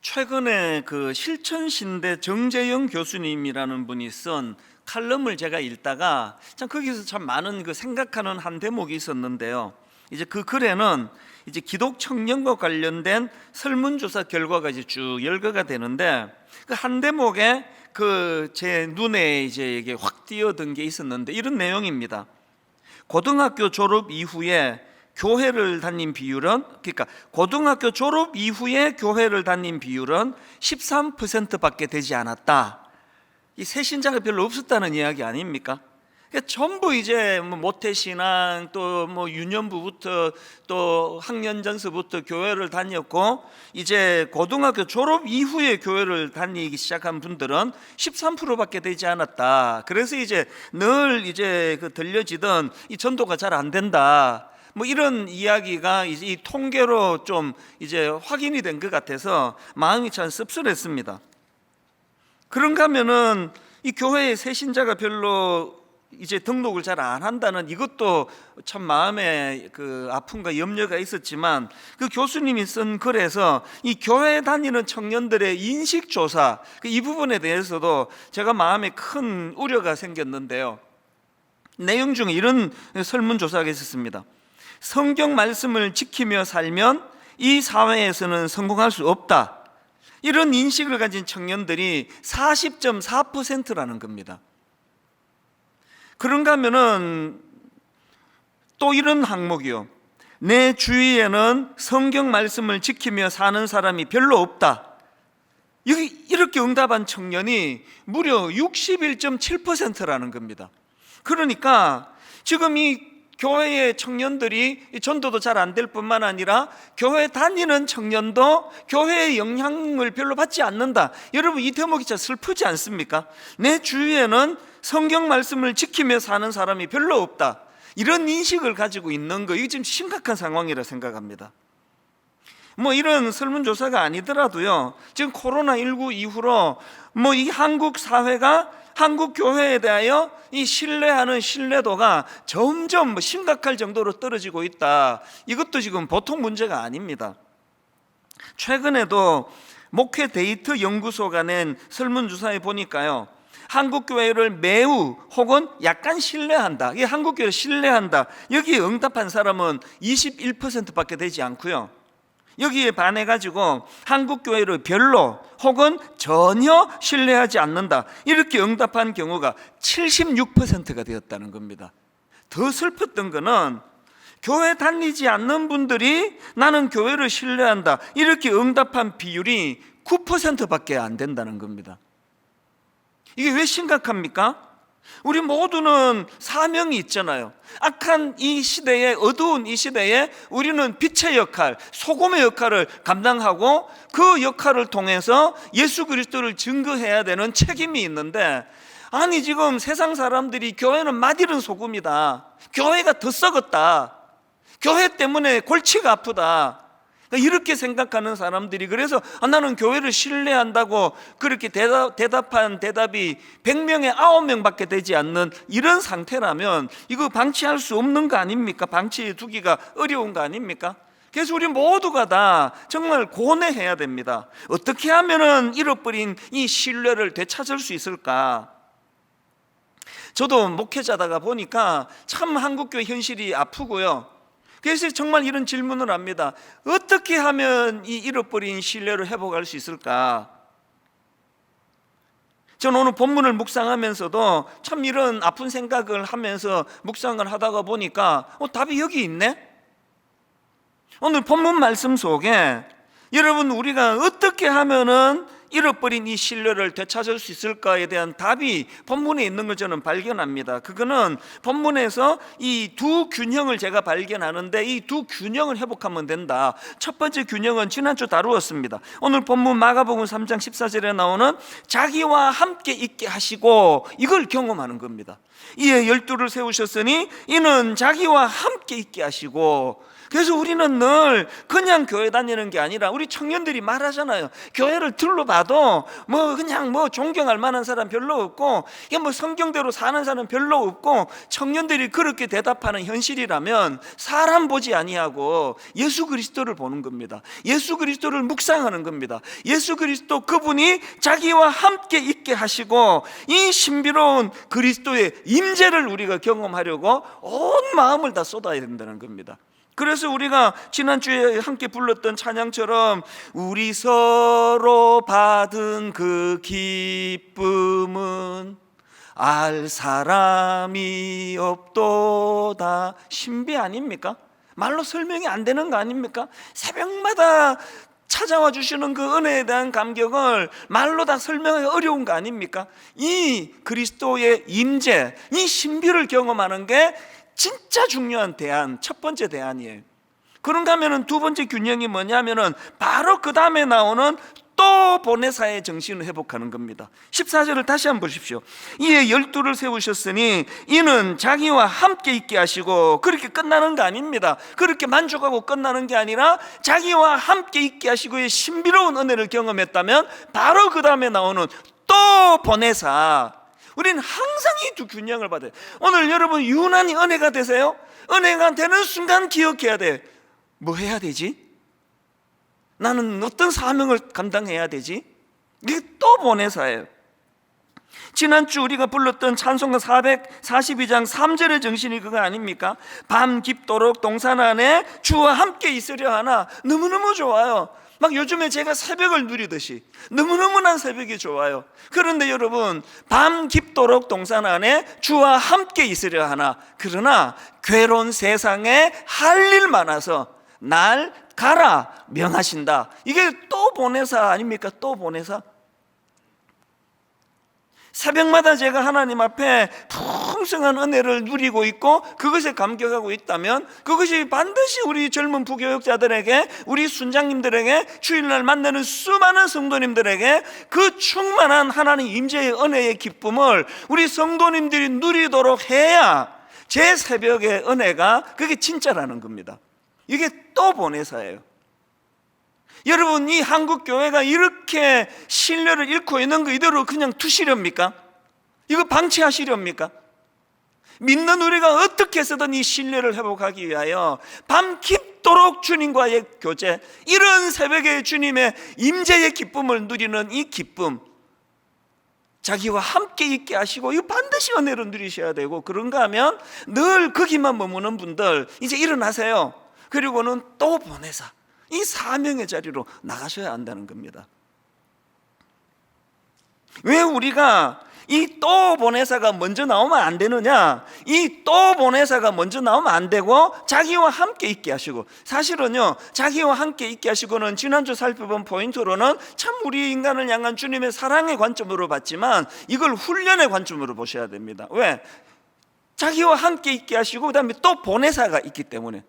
최근에 그 실천신대 정재영 교수님이라는 분이 쓴 칼럼을 제가 읽다가 참 거기서 참 많은 그 생각하는 한 대목이 있었는데요. 이제 그 글에는 이제 기독 청년과 관련된 설문조사 결과가 이제 쭉 열거가 되는데 그 한 대목에 그 제 눈에 이제 이게 확 띄어든 게 있었는데 이런 내용입니다. 고등학교 졸업 이후에 교회를 다닌 비율은, 그러니까 고등학교 졸업 이후에 교회를 다닌 비율은 13%밖에 되지 않았다. 이 새신자가 별로 없었다는 이야기 아닙니까? 그러니까 전부 이제 뭐 모태신앙 또 뭐 유년부부터 또 학년 전서부터 교회를 다녔고 이제 고등학교 졸업 이후에 교회를 다니기 시작한 분들은 13%밖에 되지 않았다. 그래서 이제 늘 이제 그 들려지던 이 전도가 잘 안 된다. 뭐 이런 이야기가 이제 이 통계로 좀 이제 확인이 된 것 같아서 마음이 참 씁쓸했습니다. 그런가 하면은 이 교회에 새신자가 별로 이제 등록을 잘 안 한다는 이것도 참 마음에 그 아픔과 염려가 있었지만 그 교수님이 쓴 글에서 이 교회 다니는 청년들의 인식조사 이 부분에 대해서도 제가 마음에 큰 우려가 생겼는데요. 내용 중에 이런 설문조사가 있었습니다. 성경 말씀을 지키며 살면 이 사회에서는 성공할 수 없다. 이런 인식을 가진 청년들이 40.4%라는 겁니다. 그런가 하면은 또 이런 항목이요. 내 주위에는 성경 말씀을 지키며 사는 사람이 별로 없다. 이렇게 응답한 청년이 무려 61.7%라는 겁니다. 그러니까 지금 이 교회의 청년들이 전도도 잘 안 될 뿐만 아니라 교회 다니는 청년도 교회의 영향을 별로 받지 않는다. 여러분 이 대목이 진짜 슬프지 않습니까? 내 주위에는 성경 말씀을 지키며 사는 사람이 별로 없다. 이런 인식을 가지고 있는 거 이게 지금 심각한 상황이라 생각합니다. 뭐 이런 설문조사가 아니더라도요, 지금 코로나19 이후로 뭐 이 한국 사회가 한국 교회에 대하여 이 신뢰하는 신뢰도가 점점 심각할 정도로 떨어지고 있다. 이것도 지금 보통 문제가 아닙니다. 최근에도 목회 데이트 연구소가 낸 설문조사에 보니까요, 한국 교회를 매우 혹은 약간 신뢰한다. 이 한국 교회를 신뢰한다. 여기에 응답한 사람은 21%밖에 되지 않고요. 여기에 반해가지고 한국교회를 별로 혹은 전혀 신뢰하지 않는다 이렇게 응답한 경우가 76%가 되었다는 겁니다. 더 슬펐던 거는 교회 다니지 않는 분들이 나는 교회를 신뢰한다 이렇게 응답한 비율이 9%밖에 안 된다는 겁니다. 이게 왜 심각합니까? 우리 모두는 사명이 있잖아요. 악한 이 시대에, 어두운 이 시대에 우리는 빛의 역할, 소금의 역할을 감당하고 그 역할을 통해서 예수 그리스도를 증거해야 되는 책임이 있는데, 아니 지금 세상 사람들이 교회는 맛있는 소금이다, 교회가 더 썩었다, 교회 때문에 골치가 아프다, 이렇게 생각하는 사람들이, 그래서 나는 교회를 신뢰한다고 그렇게 대답한 대답이 100명에 9명밖에 되지 않는 이런 상태라면 이거 방치할 수 없는 거 아닙니까? 방치해두기가 어려운 거 아닙니까? 그래서 우리 모두가 다 정말 고뇌해야 됩니다. 어떻게 하면은 잃어버린 이 신뢰를 되찾을 수 있을까? 저도 목회자다가 보니까 참 한국교회 현실이 아프고요. 그래서 정말 이런 질문을 합니다. 어떻게 하면 이 잃어버린 신뢰를 회복할 수 있을까? 저는 오늘 본문을 묵상하면서도 참 이런 아픈 생각을 하면서 묵상을 하다가 보니까 답이 여기 있네? 오늘 본문 말씀 속에 여러분 우리가 어떻게 하면은 잃어버린 이 신뢰를 되찾을 수 있을까에 대한 답이 본문에 있는 걸 저는 발견합니다. 그거는 본문에서 이 두 균형을 제가 발견하는데 이 두 균형을 회복하면 된다. 첫 번째 균형은 지난주 다루었습니다. 오늘 본문 마가복음 3장 14절에 나오는 자기와 함께 있게 하시고, 이걸 경험하는 겁니다. 이에 12를 세우셨으니 이는 자기와 함께 있게 하시고, 그래서 우리는 늘 그냥 교회 다니는 게 아니라, 우리 청년들이 말하잖아요. 교회를 둘러봐도 그냥 존경할 만한 사람 별로 없고, 이게 성경대로 사는 사람 별로 없고, 청년들이 그렇게 대답하는 현실이라면 사람 보지 아니하고 예수 그리스도를 보는 겁니다. 예수 그리스도를 묵상하는 겁니다. 예수 그리스도, 그분이 자기와 함께 있게 하시고 이 신비로운 그리스도의 임재를 우리가 경험하려고 온 마음을 다 쏟아야 된다는 겁니다. 그래서 우리가 지난주에 함께 불렀던 찬양처럼 우리 서로 받은 그 기쁨은 알 사람이 없도다. 신비 아닙니까? 말로 설명이 안 되는 거 아닙니까? 새벽마다 찾아와 주시는 그 은혜에 대한 감격을 말로 다 설명하기 어려운 거 아닙니까? 이 그리스도의 임재, 이 신비를 경험하는 게 진짜 중요한 대안, 첫 번째 대안이에요. 그런가 하면은 두 번째 균형이 뭐냐면은 바로 그 다음에 나오는 또 보내사의 정신을 회복하는 겁니다. 14절을 다시 한번 보십시오. 이에 12를 세우셨으니 이는 자기와 함께 있게 하시고, 그렇게 끝나는 거 아닙니다. 그렇게 만족하고 끝나는 게 아니라 자기와 함께 있게 하시고의 신비로운 은혜를 경험했다면 바로 그 다음에 나오는 또 보내사. 우리는 항상 이 두 균형을 받아요. 오늘 여러분 유난히 은혜가 되세요? 은혜가 되는 순간 기억해야 돼. 뭐 해야 되지? 나는 어떤 사명을 감당해야 되지? 이게 또 보내사예요. 지난주 우리가 불렀던 찬송가 442장 3절의 정신이 그거 아닙니까? 밤 깊도록 동산 안에 주와 함께 있으려 하나. 너무너무 좋아요. 막 요즘에 제가 새벽을 누리듯이 너무너무 난 새벽이 좋아요. 그런데 여러분, 밤 깊도록 동산 안에 주와 함께 있으려 하나. 그러나 괴로운 세상에 할 일 많아서 날 가라 명하신다. 이게 또 보내사 아닙니까? 또 보내사. 새벽마다 제가 하나님 앞에 풍성한 은혜를 누리고 있고 그것에 감격하고 있다면, 그것이 반드시 우리 젊은 부교육자들에게, 우리 순장님들에게, 주일날 만나는 수많은 성도님들에게 그 충만한 하나님 임재의 은혜의 기쁨을 우리 성도님들이 누리도록 해야 제 새벽의 은혜가 그게 진짜라는 겁니다. 이게 또 보내사예요. 여러분, 이 한국 교회가 이렇게 신뢰를 잃고 있는 거 이대로 그냥 두시렵니까? 이거 방치하시렵니까? 믿는 우리가 어떻게 해서든 이 신뢰를 회복하기 위하여 밤 깊도록 주님과의 교제, 이런 새벽에 주님의 임재의 기쁨을 누리는 이 기쁨, 자기와 함께 있게 하시고, 이거 반드시 은혜로 누리셔야 되고, 그런가 하면 늘 거기만 머무는 분들 이제 일어나세요. 그리고는 또 보내사, 이 사명의 자리로 나가셔야 한다는 겁니다. 왜 우리가 이 또 보내사가 먼저 나오면 안 되느냐? 이 또 보내사가 먼저 나오면 안 되고 자기와 함께 있게 하시고, 사실은요, 자기와 함께 있게 하시고는 지난주 살펴본 포인트로는 참 우리 인간을 향한 주님의 사랑의 관점으로 봤지만 이걸 훈련의 관점으로 보셔야 됩니다. 왜? 자기와 함께 있게 하시고 그 다음에 또 보내사가 있기 때문에.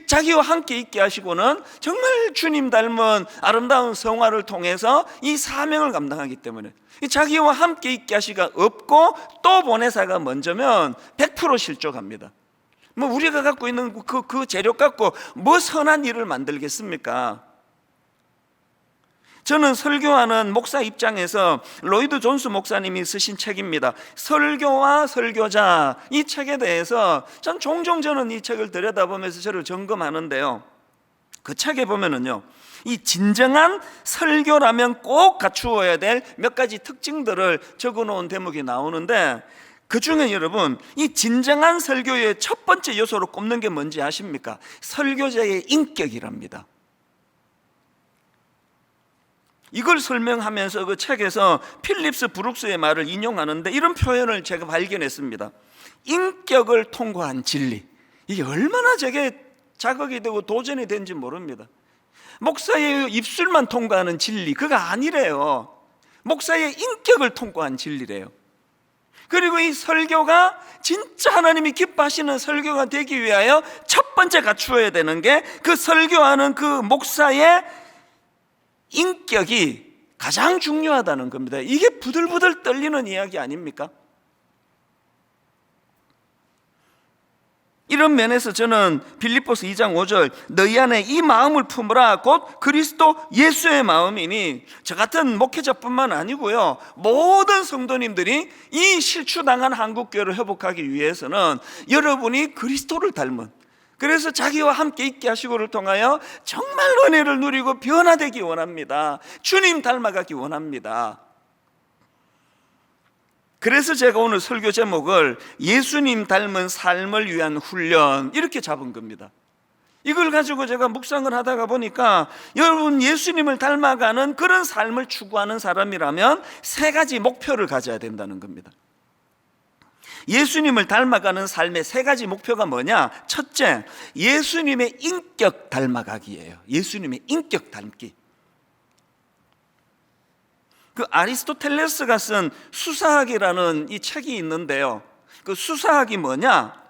자기와 함께 있게 하시고는 정말 주님 닮은 아름다운 성화를 통해서 이 사명을 감당하기 때문에, 자기와 함께 있게 하시가 없고 또 보내사가 먼저면 100% 실족합니다. 우리가 갖고 있는 그 재료 갖고 뭐 선한 일을 만들겠습니까? 저는 설교하는 목사 입장에서 로이드 존스 목사님이 쓰신 책입니다. 설교와 설교자, 이 책에 대해서 전 종종 저는 이 책을 들여다보면서 저를 점검하는데요, 그 책에 보면은요, 이 진정한 설교라면 꼭 갖추어야 될 몇 가지 특징들을 적어놓은 대목이 나오는데, 그 중에 여러분, 이 진정한 설교의 첫 번째 요소로 꼽는 게 뭔지 아십니까? 설교자의 인격이랍니다. 이걸 설명하면서 그 책에서 필립스 브룩스의 말을 인용하는데 이런 표현을 제가 발견했습니다. 인격을 통과한 진리. 이게 얼마나 제게 자극이 되고 도전이 된지 모릅니다. 목사의 입술만 통과하는 진리, 그거 아니래요. 목사의 인격을 통과한 진리래요. 그리고 이 설교가 진짜 하나님이 기뻐하시는 설교가 되기 위하여 첫 번째 갖추어야 되는 게 그 설교하는 그 목사의 인격이 가장 중요하다는 겁니다. 이게 부들부들 떨리는 이야기 아닙니까? 이런 면에서 저는 빌립보서 2장 5절 너희 안에 이 마음을 품으라 곧 그리스도 예수의 마음이니, 저 같은 목회자뿐만 아니고요, 모든 성도님들이 이 실추당한 한국교회를 회복하기 위해서는 여러분이 그리스도를 닮은, 그래서 자기와 함께 있게 하시고를 통하여 정말 은혜를 누리고 변화되기 원합니다. 주님 닮아가기 원합니다. 그래서 제가 오늘 설교 제목을 예수님 닮은 삶을 위한 훈련 이렇게 잡은 겁니다. 이걸 가지고 제가 묵상을 하다가 보니까 여러분 예수님을 닮아가는 그런 삶을 추구하는 사람이라면 세 가지 목표를 가져야 된다는 겁니다. 예수님을 닮아가는 삶의 세 가지 목표가 뭐냐? 첫째, 예수님의 인격 닮아가기예요. 예수님의 인격 닮기. 그 아리스토텔레스가 쓴 수사학이라는 이 책이 있는데요, 그 수사학이 뭐냐?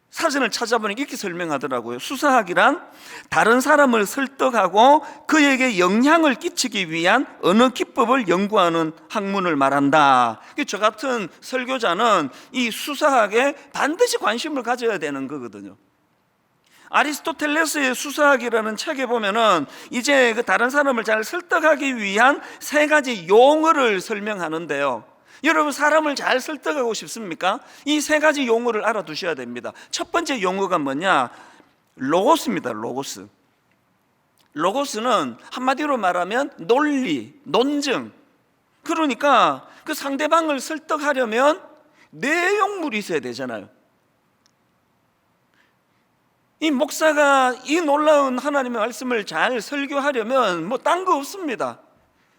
사전을 찾아보니 이렇게 설명하더라고요. 수사학이란 다른 사람을 설득하고 그에게 영향을 끼치기 위한 언어 기법을 연구하는 학문을 말한다. 저 같은 설교자는 이 수사학에 반드시 관심을 가져야 되는 거거든요. 아리스토텔레스의 수사학이라는 책에 보면은 이제 그 다른 사람을 잘 설득하기 위한 세 가지 용어를 설명하는데요, 여러분 사람을 잘 설득하고 싶습니까? 이 세 가지 용어를 알아두셔야 됩니다. 첫 번째 용어가 뭐냐? 로고스입니다. 로고스. 로고스는 한마디로 말하면 논리, 논증. 그러니까 그 상대방을 설득하려면 내용물이 있어야 되잖아요. 이 목사가 이 놀라운 하나님의 말씀을 잘 설교하려면 뭐 딴 거 없습니다.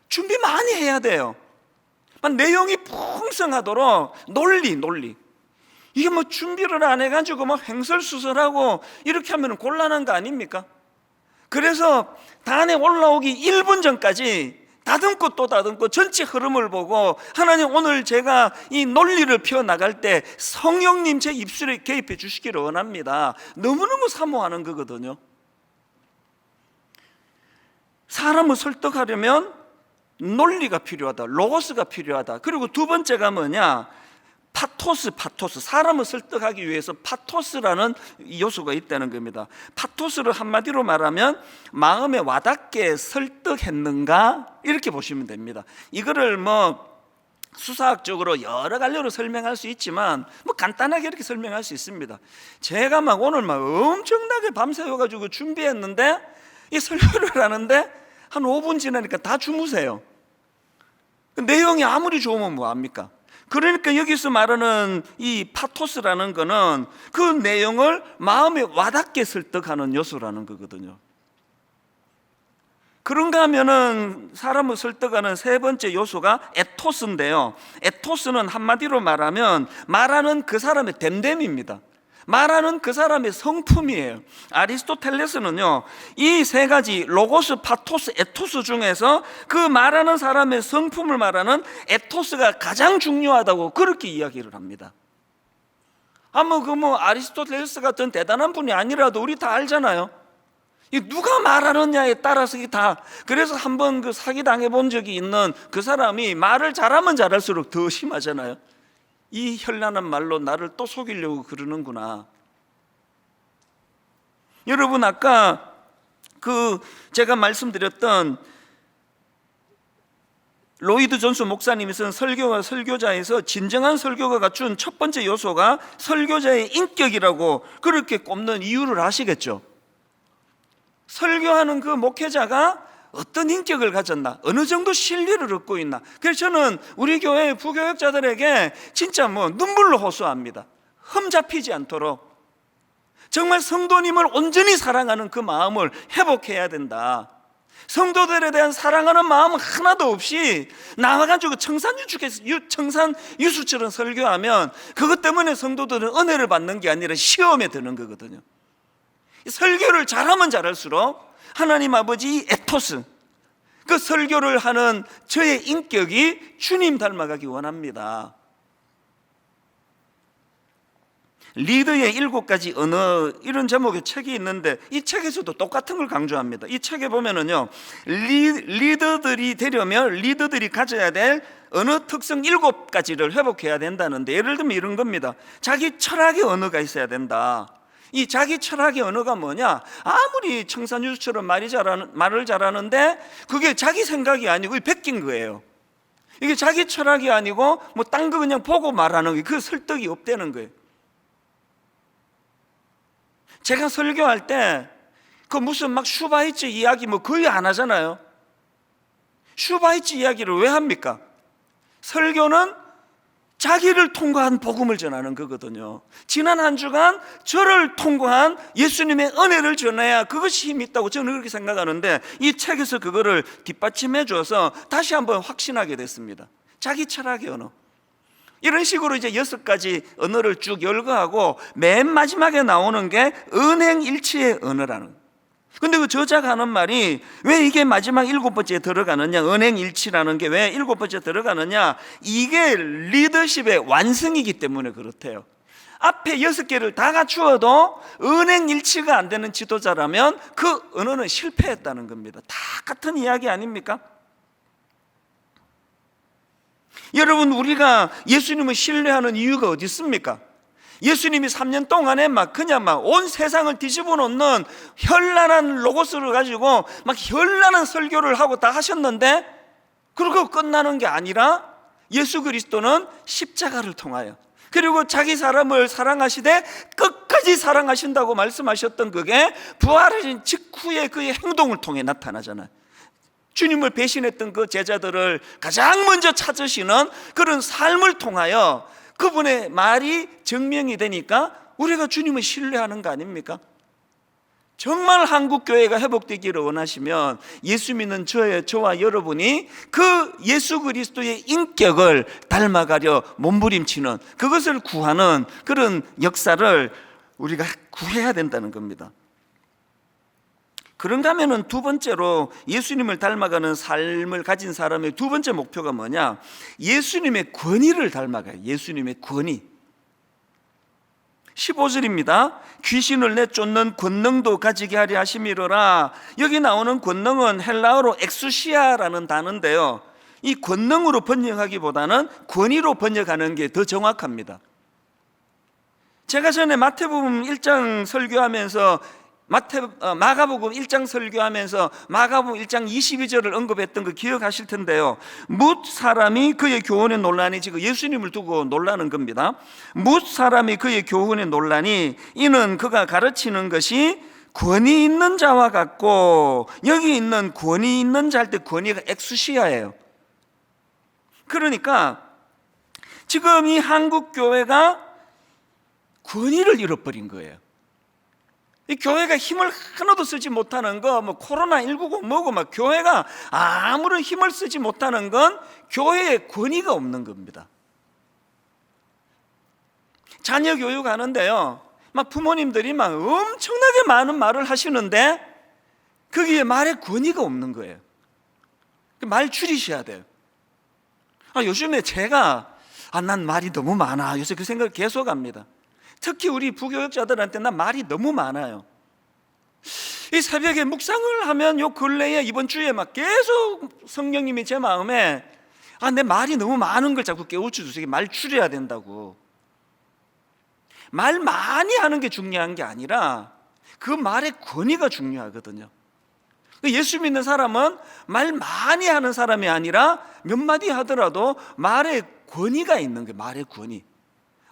준비 많이 해야 돼요. 내용이 풍성하도록 논리. 이게 뭐 준비를 안 해가지고 뭐 횡설수설하고 이렇게 하면 곤란한 거 아닙니까? 그래서 단에 올라오기 1분 전까지 다듬고 또 다듬고 전체 흐름을 보고, 하나님 오늘 제가 이 논리를 펴나갈 때 성령님 제 입술에 개입해 주시기를 원합니다. 너무너무 사모하는 거거든요. 사람을 설득하려면 논리가 필요하다, 로고스가 필요하다. 그리고 두 번째가 뭐냐? 파토스. 사람을 설득하기 위해서 파토스라는 요소가 있다는 겁니다. 파토스를 한마디로 말하면 마음에 와닿게 설득했는가, 이렇게 보시면 됩니다. 이거를 뭐 수사학적으로 여러 갈래로 설명할 수 있지만 뭐 간단하게 이렇게 설명할 수 있습니다. 제가 막 오늘 막 엄청나게 밤새워가지고 준비했는데 이 설교를 하는데 한 5분 지나니까 다 주무세요. 내용이 아무리 좋으면 뭐합니까? 그러니까 여기서 말하는 이 파토스라는 거는 그 내용을 마음에 와닿게 설득하는 요소라는 거거든요. 그런가 하면은 사람을 설득하는 세 번째 요소가 에토스인데요, 에토스는 한마디로 말하면 말하는 그 사람의 됨됨입니다. 말하는 그 사람의 성품이에요. 아리스토텔레스는요, 이 세 가지 로고스, 파토스, 에토스 중에서 그 말하는 사람의 성품을 말하는 에토스가 가장 중요하다고 그렇게 이야기를 합니다. 아리스토텔레스 같은 대단한 분이 아니라도 우리 다 알잖아요. 누가 말하느냐에 따라서 다. 그래서 한번 그 사기 당해본 적이 있는 그 사람이 말을 잘하면 잘할수록 더 심하잖아요. 이 현란한 말로 나를 또 속이려고 그러는구나. 여러분, 아까 제가 말씀드렸던 로이드 존스 목사님이 쓴 설교와 설교자에서 진정한 설교가 갖춘 첫 번째 요소가 설교자의 인격이라고 그렇게 꼽는 이유를 아시겠죠? 설교하는 그 목회자가 어떤 인격을 가졌나, 어느 정도 신뢰를 얻고 있나. 그래서 저는 우리 교회 부교역자들에게 진짜 눈물로 호소합니다. 흠잡히지 않도록 정말 성도님을 온전히 사랑하는 그 마음을 회복해야 된다. 성도들에 대한 사랑하는 마음 하나도 없이 나와가지고 청산유수처럼 설교하면 그것 때문에 성도들은 은혜를 받는 게 아니라 시험에 드는 거거든요. 설교를 잘하면 잘할수록 하나님 아버지 에토스, 그 설교를 하는 저의 인격이 주님 닮아가기 원합니다. 리더의 7가지 언어, 이런 제목의 책이 있는데 이 책에서도 똑같은 걸 강조합니다. 이 책에 보면은요, 리더들이 되려면 리더들이 가져야 될 언어 특성 7가지를 회복해야 된다는데, 예를 들면 이런 겁니다. 자기 철학의 언어가 있어야 된다. 이 자기 철학의 언어가 뭐냐? 아무리 청산유수처럼 말을 잘하는데 그게 자기 생각이 아니고 베낀 거예요. 이게 자기 철학이 아니고 뭐 딴 거 그냥 보고 말하는 거예요. 그 설득이 없다는 거예요. 제가 설교할 때 그 무슨 막 슈바이츠 이야기 뭐 거의 안 하잖아요. 슈바이츠 이야기를 왜 합니까? 설교는 자기를 통과한 복음을 전하는 거거든요. 지난 한 주간 저를 통과한 예수님의 은혜를 전해야 그것이 힘이 있다고 저는 그렇게 생각하는데, 이 책에서 그거를 뒷받침해 줘서 다시 한번 확신하게 됐습니다. 자기 철학의 언어. 이런 식으로 이제 6가지 언어를 쭉 열거하고 맨 마지막에 나오는 게 은행일치의 언어라는 거예요. 근데 그 저자가 하는 말이 왜 이게 마지막 7번째에 들어가느냐, 은행일치라는 게 왜 7번째에 들어가느냐, 이게 리더십의 완성이기 때문에 그렇대요. 앞에 6개를 다 갖추어도 은행일치가 안 되는 지도자라면 그 언어는 실패했다는 겁니다. 다 같은 이야기 아닙니까? 여러분, 우리가 예수님을 신뢰하는 이유가 어디 있습니까? 예수님이 3년 동안에 그냥 온 세상을 뒤집어 놓는 현란한 로고스를 가지고 현란한 설교를 하고 다 하셨는데, 그리고 끝나는 게 아니라 예수 그리스도는 십자가를 통하여, 그리고 자기 사람을 사랑하시되 끝까지 사랑하신다고 말씀하셨던 그게 부활하신 직후에 그의 행동을 통해 나타나잖아요. 주님을 배신했던 그 제자들을 가장 먼저 찾으시는 그런 삶을 통하여 그분의 말이 증명이 되니까 우리가 주님을 신뢰하는 거 아닙니까? 정말 한국교회가 회복되기를 원하시면 예수 믿는 저와 여러분이 그 예수 그리스도의 인격을 닮아가려 몸부림치는, 그것을 구하는 그런 역사를 우리가 구해야 된다는 겁니다. 그런가 하면은 두 번째로 예수님을 닮아가는 삶을 가진 사람의 두 번째 목표가 뭐냐? 예수님의 권위를 닮아가요. 예수님의 권위. 15절입니다. 귀신을 내쫓는 권능도 가지게 하려 하심이로라. 여기 나오는 권능은 헬라어로 엑수시아라는 단어인데요, 이 권능으로 번역하기보다는 권위로 번역하는 게 더 정확합니다. 제가 전에 마태복음 1장 설교하면서 마가복음 1장 설교하면서 마가복음 1장 22절을 언급했던 거 기억하실 텐데요, 뭇 사람이 그의 교훈에 논란이, 지금 예수님을 두고 논라는 겁니다. 뭇 사람이 그의 교훈에 논란이, 이는 그가 가르치는 것이 권위 있는 자와 같고, 여기 있는 권위 있는 자 할 때 권위가 엑수시아예요. 그러니까 지금 이 한국 교회가 권위를 잃어버린 거예요. 이 교회가 힘을 하나도 쓰지 못하는 거, 코로나19고 뭐고 교회가 아무런 힘을 쓰지 못하는 건 교회에 권위가 없는 겁니다. 자녀 교육하는데요, 부모님들이 엄청나게 많은 말을 하시는데 거기에 말에 권위가 없는 거예요. 말 줄이셔야 돼요. 요즘에 제가 난 말이 너무 많아, 요새 그 생각을 계속 합니다. 특히 우리 부교육자들한테 난 말이 너무 많아요. 이 새벽에 묵상을 하면 요 근래에 이번 주에 계속 성령님이 제 마음에 내 말이 너무 많은 걸 자꾸 깨우쳐주세요. 말 줄여야 된다고. 말 많이 하는 게 중요한 게 아니라 그 말의 권위가 중요하거든요. 예수 믿는 사람은 말 많이 하는 사람이 아니라 몇 마디 하더라도 말의 권위가 있는 거예요. 말의 권위.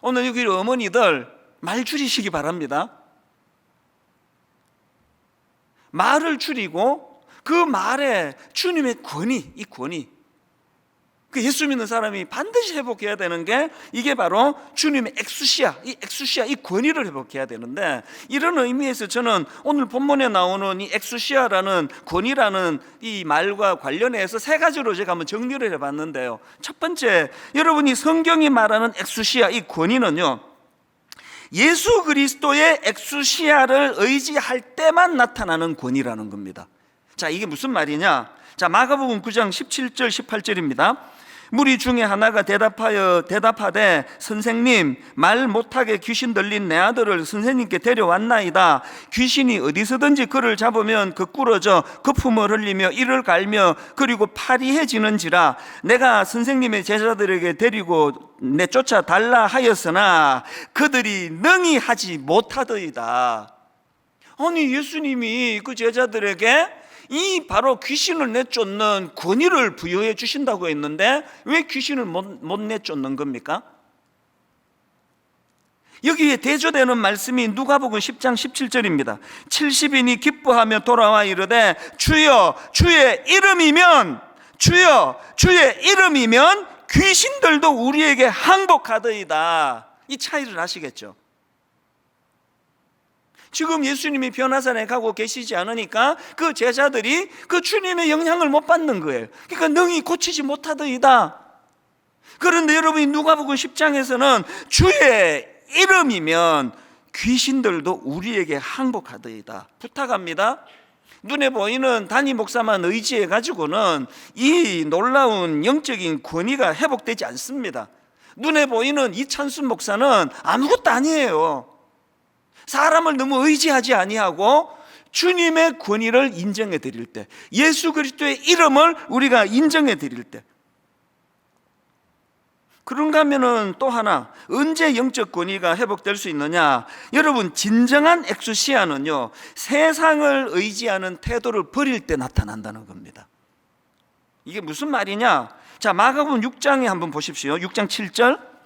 오늘 여기 어머니들 말 줄이시기 바랍니다. 말을 줄이고 그 말에 주님의 권위, 이 권위, 그 예수 믿는 사람이 반드시 회복해야 되는 게 이게 바로 주님의 엑수시아, 이 권위를 회복해야 되는데, 이런 의미에서 저는 오늘 본문에 나오는 이 엑수시아라는 권위라는 이 말과 관련해서 3가지로 제가 한번 정리를 해봤는데요, 첫 번째, 여러분이 성경이 말하는 엑수시아, 이 권위는요, 예수 그리스도의 엑수시아를 의지할 때만 나타나는 권위라는 겁니다. 자, 이게 무슨 말이냐? 자, 마가복음 9장 17절 18절입니다. 무리 중에 하나가 대답하되 선생님, 말 못하게 귀신 들린 내 아들을 선생님께 데려왔나이다. 귀신이 어디서든지 그를 잡으면 그 꿇어져 거품을 흘리며 이를 갈며 그리고 파리해지는지라 내가 선생님의 제자들에게 데리고 내쫓아 달라 하였으나 그들이 능히 하지 못하더이다. 아니, 예수님이 그 제자들에게 이 바로 귀신을 내쫓는 권위를 부여해 주신다고 했는데 왜 귀신을 못 내쫓는 겁니까? 여기에 대조되는 말씀이 누가복음 10장 17절입니다. 70인이 기뻐하며 돌아와 이르되 주여 주의 이름이면 귀신들도 우리에게 항복하더이다. 이 차이를 아시겠죠? 지금 예수님이 변화산에 가고 계시지 않으니까 그 제자들이 그 주님의 영향을 못 받는 거예요. 그러니까 능히 고치지 못하더이다. 그런데 여러분이 누가복음 10장에서는 주의 이름이면 귀신들도 우리에게 항복하더이다. 부탁합니다. 눈에 보이는 단임 목사만 의지해 가지고는 이 놀라운 영적인 권위가 회복되지 않습니다. 눈에 보이는 이찬순 목사는 아무것도 아니에요. 사람을 너무 의지하지 아니하고 주님의 권위를 인정해 드릴 때, 예수 그리스도의 이름을 우리가 인정해 드릴 때, 그런가 하면은 또 하나, 언제 영적 권위가 회복될 수 있느냐? 여러분, 진정한 엑수시아는요, 세상을 의지하는 태도를 버릴 때 나타난다는 겁니다. 이게 무슨 말이냐? 자, 마가복음 6장에 한번 보십시오. 6장 7절.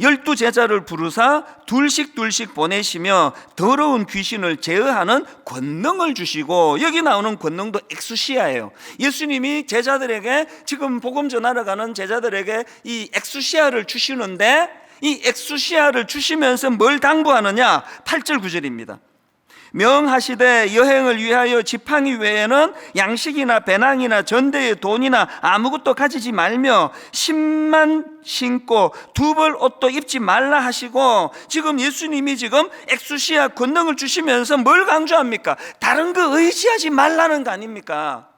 12 제자를 부르사 둘씩 보내시며 더러운 귀신을 제어하는 권능을 주시고, 여기 나오는 권능도 엑수시아예요. 예수님이 제자들에게, 지금 복음 전하러 가는 제자들에게 이 엑수시아를 주시는데, 이 엑수시아를 주시면서 뭘 당부하느냐? 8절 9절입니다. 명하시되 여행을 위하여 지팡이 외에는 양식이나 배낭이나 전대의 돈이나 아무것도 가지지 말며 신만 신고 두 벌 옷도 입지 말라 하시고, 지금 예수님이 지금 엑수시아 권능을 주시면서 뭘 강조합니까? 다른 거 의지하지 말라는 거 아닙니까?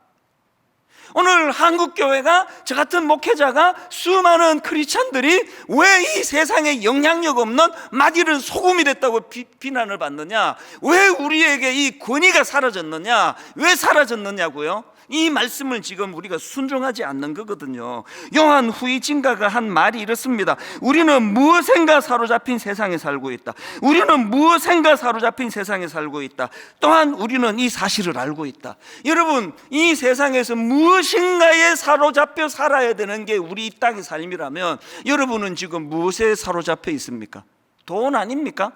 오늘 한국교회가, 저 같은 목회자가, 수많은 크리스찬들이 왜 이 세상에 영향력 없는 맛이른 소금이 됐다고 비난을 받느냐? 왜 우리에게 이 권위가 사라졌느냐? 왜 사라졌느냐고요? 이 말씀을 지금 우리가 순종하지 않는 거거든요. 요한 후이징가가 한 말이 이렇습니다. 우리는 무엇인가 사로잡힌 세상에 살고 있다. 우리는 무엇인가 사로잡힌 세상에 살고 있다. 또한 우리는 이 사실을 알고 있다. 여러분, 이 세상에서 무엇인가에 사로잡혀 살아야 되는 게 우리 이 땅의 삶이라면, 여러분은 지금 무엇에 사로잡혀 있습니까? 돈 아닙니까?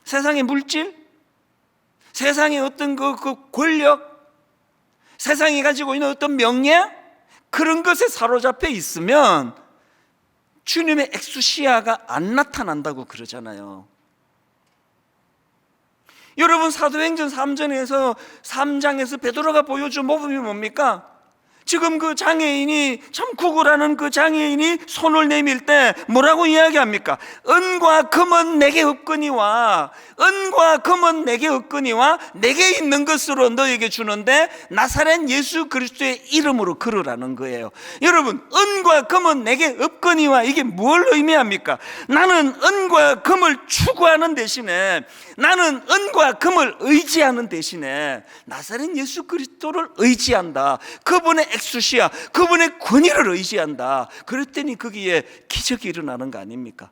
세상의 물질? 세상의 어떤 그 권력? 세상이 가지고 있는 어떤 명예? 그런 것에 사로잡혀 있으면 주님의 엑수시아가 안 나타난다고 그러잖아요. 여러분, 사도행전 3장에서 베드로가 보여준 모범이 뭡니까? 지금 그 장애인이, 참 구구라는 그 장애인이 손을 내밀 때 뭐라고 이야기합니까? 은과 금은 내게 없거니와, 은과 금은 내게 없거니와 내게 있는 것으로 너에게 주는데 나사렛 예수 그리스도의 이름으로 걸으라는 거예요. 여러분, 은과 금은 내게 없거니와, 이게 뭘 의미합니까? 나는 은과 금을 추구하는 대신에, 나는 은과 금을 의지하는 대신에 나사렛 예수 그리스도를 의지한다. 그분의 엑수시아, 그분의 권위를 의지한다. 그랬더니 거기에 기적이 일어나는 거 아닙니까?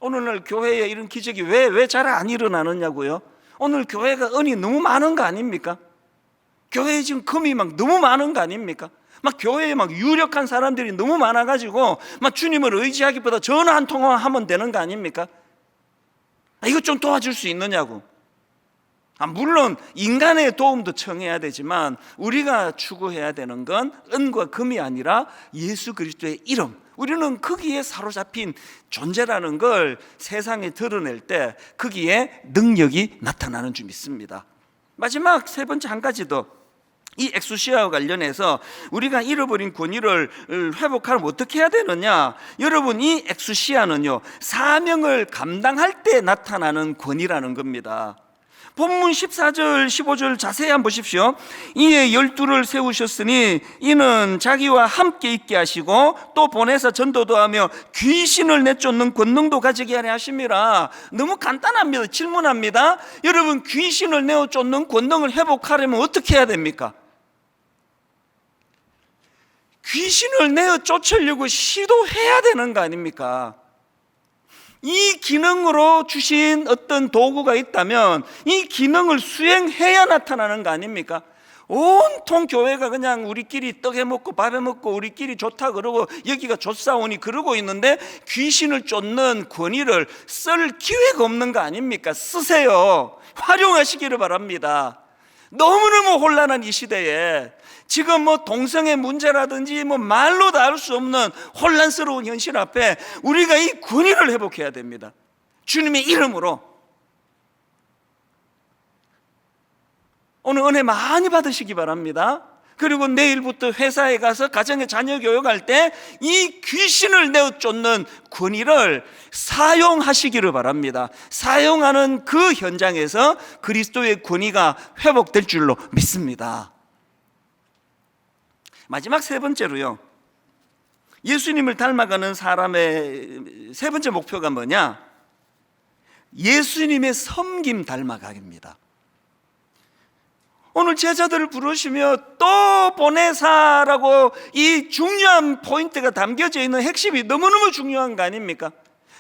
오늘날 교회에 이런 기적이 왜 잘 안 일어나느냐고요? 오늘 교회가 은이 너무 많은 거 아닙니까? 교회에 지금 금이 막 너무 많은 거 아닙니까? 막 교회에 막 유력한 사람들이 너무 많아가지고 막 주님을 의지하기보다 전화 한 통화하면 되는 거 아닙니까? 이것 좀 도와줄 수 있느냐고. 물론 인간의 도움도 청해야 되지만 우리가 추구해야 되는 건 은과 금이 아니라 예수 그리스도의 이름, 우리는 거기에 사로잡힌 존재라는 걸 세상에 드러낼 때 거기에 능력이 나타나는 줄 믿습니다. 마지막 세 번째 한 가지 더, 이 엑수시아와 관련해서 우리가 잃어버린 권위를 회복하려면 어떻게 해야 되느냐? 여러분, 이 엑수시아는요, 사명을 감당할 때 나타나는 권위라는 겁니다. 본문 14절 15절 자세히 한번 보십시오. 이에 12를 세우셨으니 이는 자기와 함께 있게 하시고 또 보내사 전도도 하며 귀신을 내쫓는 권능도 가지게 하려 하심이라. 너무 간단합니다. 질문합니다. 여러분, 귀신을 내쫓는 권능을 회복하려면 어떻게 해야 됩니까? 귀신을 내쫓으려고 시도해야 되는 거 아닙니까? 이 기능으로 주신 어떤 도구가 있다면 이 기능을 수행해야 나타나는 거 아닙니까? 온통 교회가 그냥 우리끼리 떡 해먹고 밥 해먹고 우리끼리 좋다 그러고 여기가 좋사오니 그러고 있는데 귀신을 쫓는 권위를 쓸 기회가 없는 거 아닙니까? 쓰세요. 활용하시기를 바랍니다. 너무너무 혼란한 이 시대에 지금 동성애 문제라든지 말로 다 알 수 없는 혼란스러운 현실 앞에 우리가 이 권위를 회복해야 됩니다. 주님의 이름으로. 오늘 은혜 많이 받으시기 바랍니다. 그리고 내일부터 회사에 가서 가정의 자녀 교육할 때 이 귀신을 내쫓는 권위를 사용하시기를 바랍니다. 사용하는 그 현장에서 그리스도의 권위가 회복될 줄로 믿습니다. 마지막 세 번째로요, 예수님을 닮아가는 사람의 세 번째 목표가 뭐냐? 예수님의 섬김 닮아가기입니다. 오늘 제자들을 부르시며 또 보내사라고 이 중요한 포인트가 담겨져 있는 핵심이 너무너무 중요한 거 아닙니까?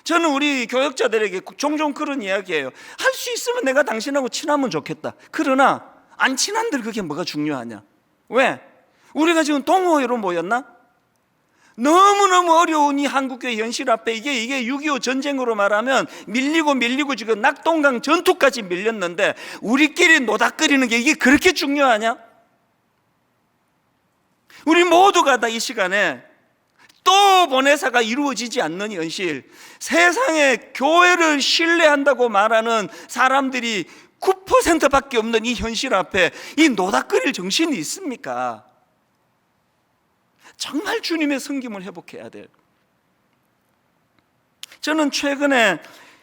저는 우리 교역자들에게 종종 그런 이야기예요. 할 수 있으면 내가 당신하고 친하면 좋겠다. 그러나 안 친한들 그게 뭐가 중요하냐? 왜? 우리가 지금 동호회로 모였나? 너무너무 어려운 이 한국교회 현실 앞에 이게 6.25 전쟁으로 말하면 밀리고 지금 낙동강 전투까지 밀렸는데 우리끼리 노닥거리는 게 이게 그렇게 중요하냐? 우리 모두가 다 이 시간에 또 보내사가 이루어지지 않는 현실, 세상에 교회를 신뢰한다고 말하는 사람들이 9%밖에 없는 이 현실 앞에 이 노닥거릴 정신이 있습니까? 정말 주님의 섬김을 회복해야 돼요. 저는 최근에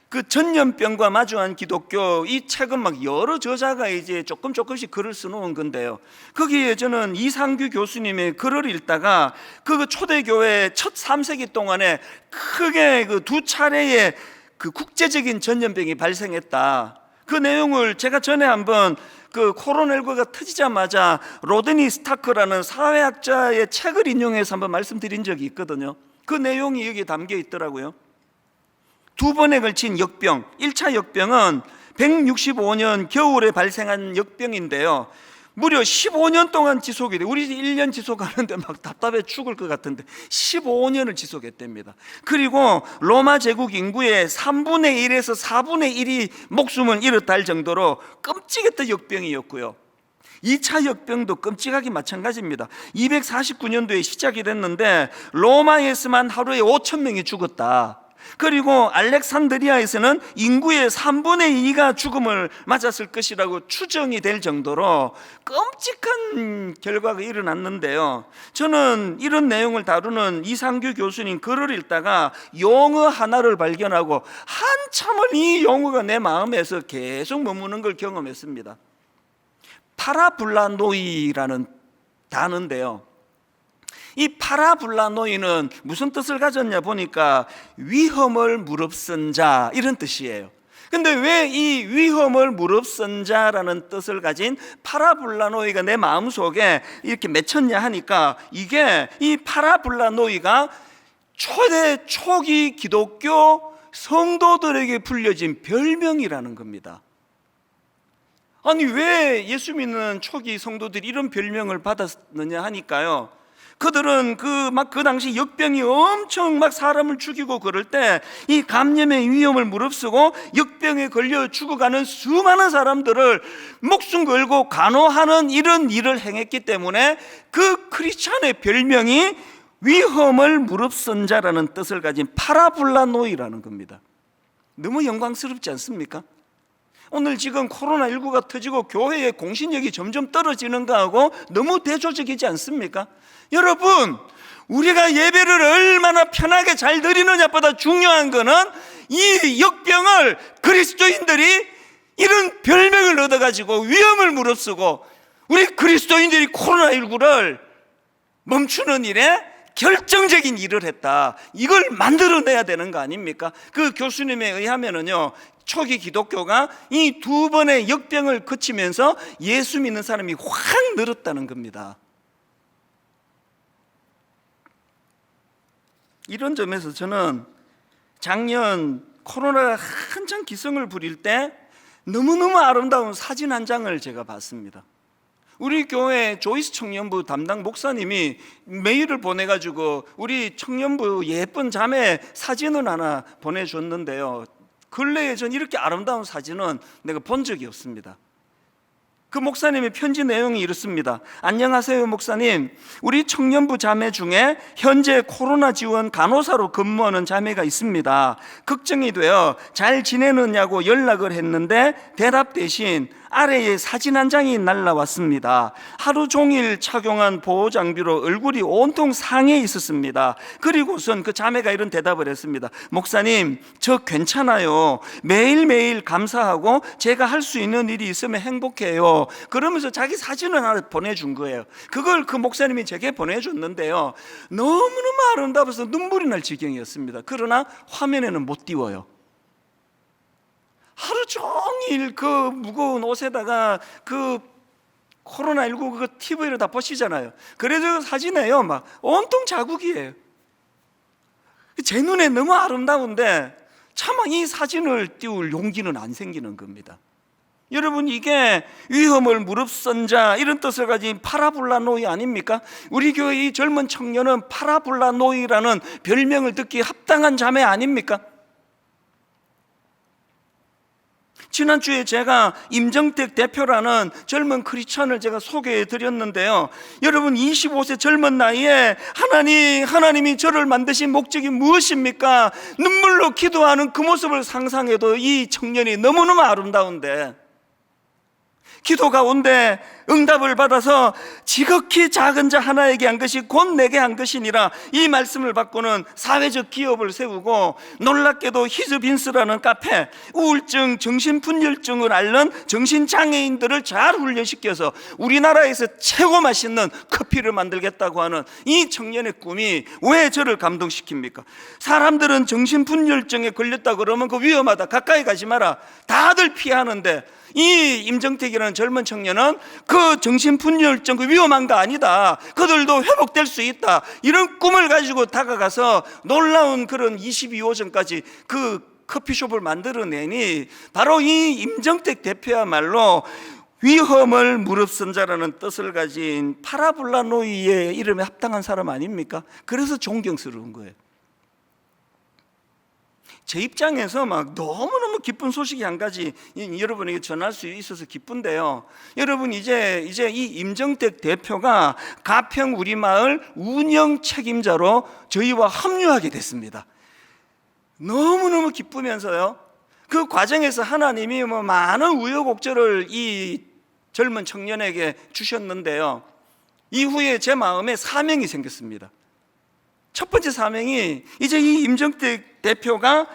그 전염병과 마주한 기독교, 이 책은 막 여러 저자가 이제 조금씩 글을 써놓은 건데요, 거기에 저는 이상규 교수님의 글을 읽다가 그 초대교회 첫 3세기 동안에 크게 그 두 차례의 그 국제적인 전염병이 발생했다, 그 내용을 제가 전에 한번 그 코로나19가 터지자마자 로드니 스타크라는 사회학자의 책을 인용해서 한번 말씀드린 적이 있거든요. 그 내용이 여기 담겨 있더라고요. 두 번에 걸친 역병, 1차 역병은 165년 겨울에 발생한 역병인데요, 무려 15년 동안 지속이 돼. 우리 1년 지속하는데 막 답답해 죽을 것 같은데 15년을 지속했답니다. 그리고 로마 제국 인구의 3분의 1에서 4분의 1이 목숨을 잃었다 할 정도로 끔찍했던 역병이었고요, 2차 역병도 끔찍하게 마찬가지입니다. 249년도에 시작이 됐는데 로마에서만 하루에 5,000명이 죽었다. 그리고 알렉산드리아에서는 인구의 3분의 2가 죽음을 맞았을 것이라고 추정이 될 정도로 끔찍한 결과가 일어났는데요, 저는 이런 내용을 다루는 이상규 교수님 글을 읽다가 용어 하나를 발견하고 한참을 이 용어가 내 마음에서 계속 머무는 걸 경험했습니다. 파라블라노이라는 단어인데요, 이 파라블라노이는 무슨 뜻을 가졌냐 보니까 위험을 무릅쓴 자, 이런 뜻이에요. 근데 왜 이 위험을 무릅쓴 자라는 뜻을 가진 파라블라노이가 내 마음속에 이렇게 맺혔냐 하니까 이게 이 파라블라노이가 초기 기독교 성도들에게 불려진 별명이라는 겁니다. 아니, 왜 예수 믿는 초기 성도들이 이런 별명을 받았느냐 하니까요, 그들은 그 당시 역병이 엄청 막 사람을 죽이고 그럴 때 이 감염의 위험을 무릅쓰고 역병에 걸려 죽어가는 수많은 사람들을 목숨 걸고 간호하는 이런 일을 행했기 때문에 그 크리스찬의 별명이 위험을 무릅쓴 자라는 뜻을 가진 파라블라노이라는 겁니다. 너무 영광스럽지 않습니까? 오늘 지금 코로나19가 터지고 교회의 공신력이 점점 떨어지는 거하고 너무 대조적이지 않습니까? 여러분, 우리가 예배를 얼마나 편하게 잘 드리느냐보다 중요한 거는 이 역병을 그리스도인들이 이런 별명을 얻어가지고 위험을 무릅쓰고 우리 그리스도인들이 코로나19를 멈추는 일에 결정적인 일을 했다. 이걸 만들어내야 되는 거 아닙니까? 그 교수님에 의하면은요, 초기 기독교가 이 두 번의 역병을 거치면서 예수 믿는 사람이 확 늘었다는 겁니다. 이런 점에서 저는 작년 코로나가 한창 기승을 부릴 때 너무너무 아름다운 사진 한 장을 제가 봤습니다. 우리 교회 조이스 청년부 담당 목사님이 메일을 보내가지고 우리 청년부 예쁜 자매 사진을 하나 보내줬는데요, 근래에 전 이렇게 아름다운 사진은 내가 본 적이 없습니다. 그 목사님의 편지 내용이 이렇습니다. 안녕하세요 목사님, 우리 청년부 자매 중에 현재 코로나 지원 간호사로 근무하는 자매가 있습니다. 걱정이 되어 잘 지내느냐고 연락을 했는데 대답 대신 아래에 사진 한 장이 날라왔습니다. 하루 종일 착용한 보호 장비로 얼굴이 온통 상해 있었습니다. 그리고선 그 자매가 이런 대답을 했습니다. 목사님, 저 괜찮아요. 매일매일 감사하고 제가 할 수 있는 일이 있으면 행복해요. 그러면서 자기 사진을 하나 보내준 거예요. 그걸 그 목사님이 제게 보내줬는데요, 너무너무 아름다워서 눈물이 날 지경이었습니다. 그러나 화면에는 못 띄워요. 하루 종일 그 무거운 옷에다가 그 코로나19 그 TV를 다 보시잖아요. 그래도 사진에요, 막 온통 자국이에요. 제 눈에 너무 아름다운데 차마 이 사진을 띄울 용기는 안 생기는 겁니다. 여러분, 이게 위험을 무릅쓴 자, 이런 뜻을 가진 파라볼라노이 아닙니까? 우리 교회 이 젊은 청년은 파라볼라노이라는 별명을 듣기에 합당한 자매 아닙니까? 지난주에 제가 임정택 대표라는 젊은 크리스찬을 제가 소개해 드렸는데요, 여러분 25세 젊은 나이에 하나님이 저를 만드신 목적이 무엇입니까? 눈물로 기도하는 그 모습을 상상해도 이 청년이 너무너무 아름다운데, 기도 가운데 응답을 받아서 지극히 작은 자 하나에게 한 것이 곧 내게 한 것이니라, 이 말씀을 받고는 사회적 기업을 세우고 놀랍게도 히즈빈스라는 카페, 우울증, 정신분열증을 앓는 정신장애인들을 잘 훈련시켜서 우리나라에서 최고 맛있는 커피를 만들겠다고 하는 이 청년의 꿈이 왜 저를 감동시킵니까? 사람들은 정신분열증에 걸렸다 그러면 그 위험하다, 가까이 가지 마라, 다들 피하는데 이 임정택이라는 젊은 청년은 그 정신분열증 그 위험한 거 아니다, 그들도 회복될 수 있다, 이런 꿈을 가지고 다가가서 놀라운 그런 22호점까지 그 커피숍을 만들어내니, 바로 이 임정택 대표야말로 위험을 무릅쓴 자라는 뜻을 가진 파라볼라노이의 이름에 합당한 사람 아닙니까? 그래서 존경스러운 거예요. 제 입장에서 막 너무너무 기쁜 소식이 한 가지 여러분에게 전할 수 있어서 기쁜데요, 여러분 이제 이 임정택 대표가 가평 우리마을 운영 책임자로 저희와 합류하게 됐습니다. 너무너무 기쁘면서요, 그 과정에서 하나님이 많은 우여곡절을 이 젊은 청년에게 주셨는데요, 이후에 제 마음에 사명이 생겼습니다. 첫 번째 사명이, 이제 이 임정택 대표가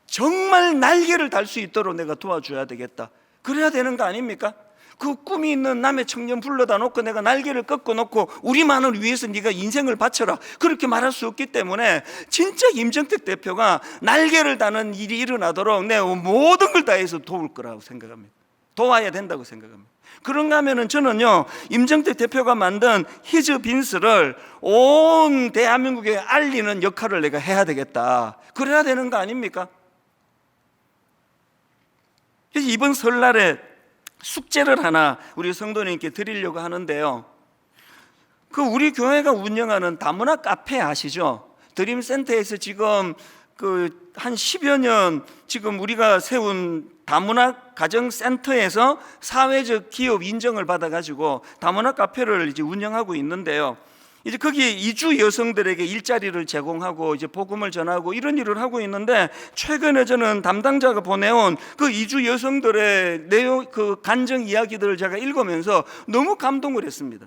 정말 날개를 달 수 있도록 내가 도와줘야 되겠다. 그래야 되는 거 아닙니까? 그 꿈이 있는 남의 청년 불러다 놓고 내가 날개를 꺾어 놓고 우리만을 위해서 네가 인생을 바쳐라, 그렇게 말할 수 없기 때문에 진짜 임정택 대표가 날개를 다는 일이 일어나도록 내가 모든 걸 다해서 도울 거라고 생각합니다. 도와야 된다고 생각합니다. 그런가 하면은 저는요, 임정택 대표가 만든 히즈빈스를 온 대한민국에 알리는 역할을 내가 해야 되겠다. 그래야 되는 거 아닙니까? 그래서 이번 설날에 숙제를 하나 우리 성도님께 드리려고 하는데요, 그 우리 교회가 운영하는 다문화 카페 아시죠? 드림센터에서 지금 그 한 10여 년 지금 우리가 세운 다문화 가정센터에서 사회적 기업 인정을 받아가지고 다문화 카페를 이제 운영하고 있는데요, 이제 거기 이주 여성들에게 일자리를 제공하고 이제 복음을 전하고 이런 일을 하고 있는데, 최근에 저는 담당자가 보내온 그 이주 여성들의 내용, 그 간증 이야기들을 제가 읽으면서 너무 감동을 했습니다.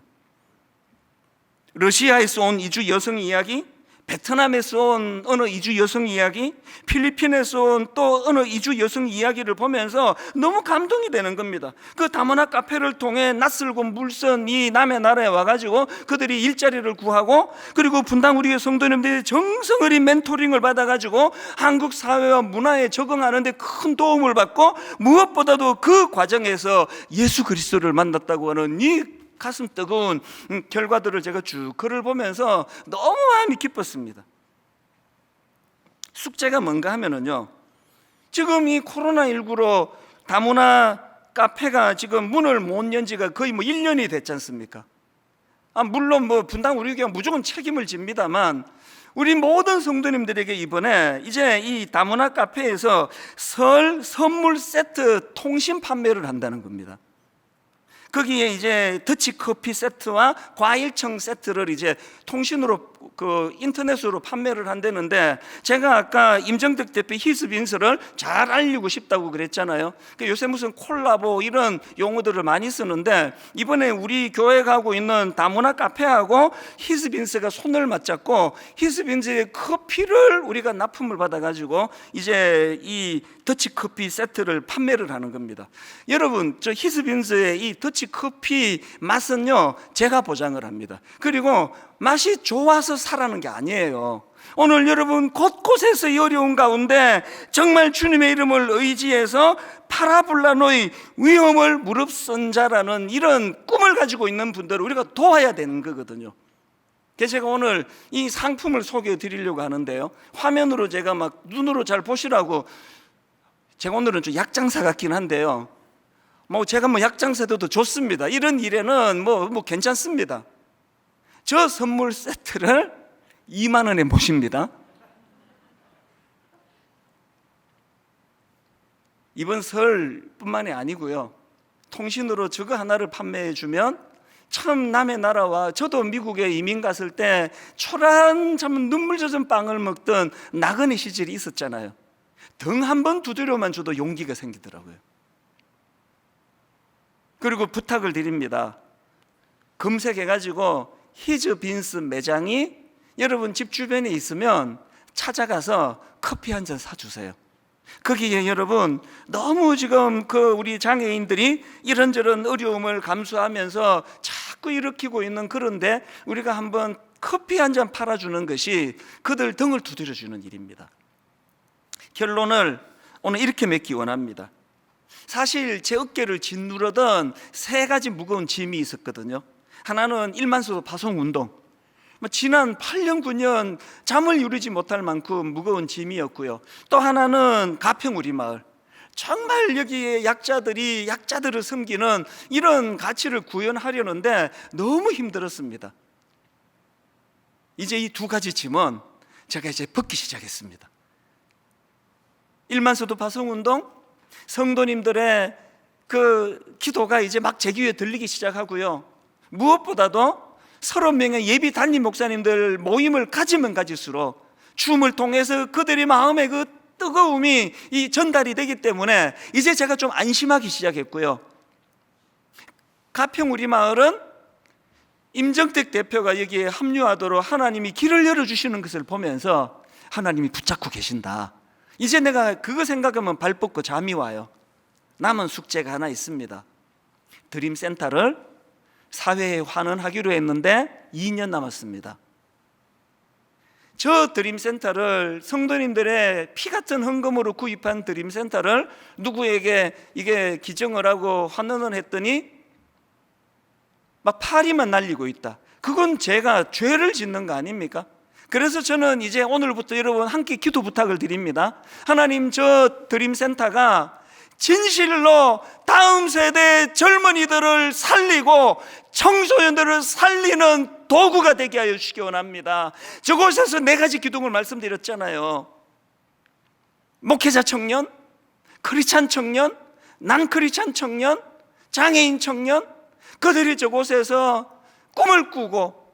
러시아에서 온 이주 여성 이야기, 베트남에서 온 어느 이주 여성 이야기, 필리핀에서 온 또 어느 이주 여성 이야기를 보면서 너무 감동이 되는 겁니다. 그 다문화 카페를 통해 낯설고 물선 이 남의 나라에 와가지고 그들이 일자리를 구하고, 그리고 분당 우리의 성도님들이 정성 어린 멘토링을 받아가지고 한국 사회와 문화에 적응하는 데 큰 도움을 받고, 무엇보다도 그 과정에서 예수 그리스도를 만났다고 하는 이 가슴 뜨거운 결과들을 제가 쭉 글을 보면서 너무 마음이 기뻤습니다. 숙제가 뭔가 하면은요, 지금 이 코로나19로 다문화 카페가 지금 문을 못 연 지가 거의 1년이 됐지 않습니까? 물론 분당 우리 교회가 무조건 책임을 집니다만, 우리 모든 성도님들에게 이번에 이제 이 다문화 카페에서 설 선물 세트 통신 판매를 한다는 겁니다. 거기에 이제 더치커피 세트와 과일청 세트를 이제 통신으로 인터넷으로 판매를 한다는데, 제가 아까 임정택 대표 히스빈스를 잘 알리고 싶다고 그랬잖아요. 요새 무슨 콜라보 이런 용어들을 많이 쓰는데, 이번에 우리 교회가 하고 있는 다문화 카페하고 히스빈스가 손을 맞잡고 히스빈스의 커피를 우리가 납품을 받아가지고 이제 이 더치커피 세트를 판매를 하는 겁니다. 여러분, 저 히스빈스의 이 더치커피 맛은요, 제가 보장을 합니다. 그리고 맛이 좋아서 사라는 게 아니에요. 오늘 여러분 곳곳에서 이 어려운 가운데 정말 주님의 이름을 의지해서 파라블라노의 위험을 무릅쓴 자라는 이런 꿈을 가지고 있는 분들을 우리가 도와야 되는 거거든요. 그래서 제가 오늘 이 상품을 소개해 드리려고 하는데요, 화면으로 제가 막 눈으로 잘 보시라고, 제가 오늘은 좀 약장사 같긴 한데요, 제가 약장사도 좋습니다. 이런 일에는 괜찮습니다. 저 선물 세트를 2만 원에 모십니다. 이번 설뿐만이 아니고요, 통신으로 저거 하나를 판매해 주면 참 남의 나라와, 저도 미국에 이민 갔을 때 초라한 참 눈물 젖은 빵을 먹던 나그네 시절이 있었잖아요. 등 한 번 두드려만 줘도 용기가 생기더라고요. 그리고 부탁을 드립니다. 검색해가지고 히즈빈스 매장이 여러분 집 주변에 있으면 찾아가서 커피 한 잔 사주세요. 거기에 여러분 너무 지금 우리 장애인들이 이런저런 어려움을 감수하면서 자꾸 일으키고 있는, 그런데 우리가 한번 커피 한 잔 팔아주는 것이 그들 등을 두드려주는 일입니다. 결론을 오늘 이렇게 맺기 원합니다. 사실 제 어깨를 짓누르던 3가지 무거운 짐이 있었거든요. 하나는 1만소 파송운동, 지난 8년 9년 잠을 이루지 못할 만큼 무거운 짐이었고요. 또 하나는 가평 우리 마을, 정말 여기에 약자들을 섬기는 이런 가치를 구현하려는데 너무 힘들었습니다. 이제 이 2가지 짐은 제가 이제 벗기 시작했습니다. 1만소도 파송운동, 성도님들의 기도가 이제 막 제 귀에 들리기 시작하고요, 무엇보다도 30명의 예비 단임 목사님들 모임을 가지면 가질수록 춤을 통해서 그들의 마음의 그 뜨거움이 전달이 되기 때문에 이제 제가 좀 안심하기 시작했고요. 가평 우리 마을은 임정택 대표가 여기에 합류하도록 하나님이 길을 열어주시는 것을 보면서 하나님이 붙잡고 계신다. 이제 내가 그거 생각하면 발 뻗고 잠이 와요. 남은 숙제가 하나 있습니다. 드림센터를 사회에 환원하기로 했는데 2년 남았습니다. 저 드림센터를 성도님들의 피 같은 헌금으로 구입한 드림센터를 누구에게 이게 기증을 하고 환원을 했더니 막 파리만 날리고 있다. 그건 제가 죄를 짓는 거 아닙니까? 그래서 저는 이제 오늘부터 여러분 함께 기도 부탁을 드립니다. 하나님, 저 드림센터가 진실로 다음 세대 젊은이들을 살리고 청소년들을 살리는 도구가 되게 하여 주시기 원합니다. 저곳에서 4가지 기둥을 말씀드렸잖아요. 목회자 청년, 크리스찬 청년, 난크리스찬 청년, 장애인 청년, 그들이 저곳에서 꿈을 꾸고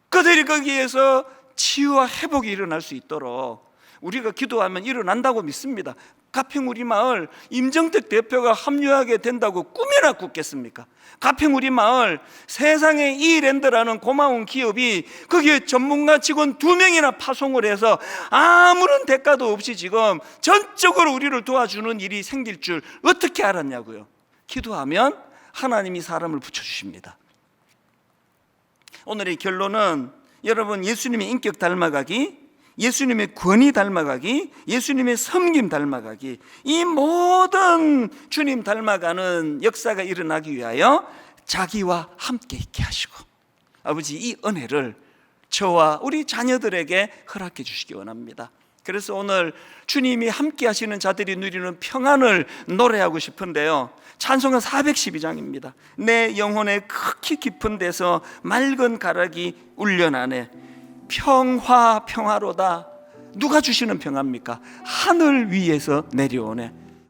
그들이 거기에서 치유와 회복이 일어날 수 있도록 우리가 기도하면 일어난다고 믿습니다. 가평우리마을 임정택 대표가 합류하게 된다고 꿈이나 꿨겠습니까? 가평우리마을 세상의 이랜드라는 고마운 기업이 거기에 전문가 직원 2명이나 파송을 해서 아무런 대가도 없이 지금 전적으로 우리를 도와주는 일이 생길 줄 어떻게 알았냐고요. 기도하면 하나님이 사람을 붙여주십니다. 오늘의 결론은 여러분, 예수님의 인격 닮아가기, 예수님의 권위 닮아가기, 예수님의 섬김 닮아가기, 이 모든 주님 닮아가는 역사가 일어나기 위하여 자기와 함께 있게 하시고, 아버지 이 은혜를 저와 우리 자녀들에게 허락해 주시기 원합니다. 그래서 오늘 주님이 함께 하시는 자들이 누리는 평안을 노래하고 싶은데요, 찬송가 412장입니다. 내 영혼의 극히 깊은 데서 맑은 가락이 울려나네. 평화로다. 누가 주시는 평화입니까? 하늘 위에서 내려오네.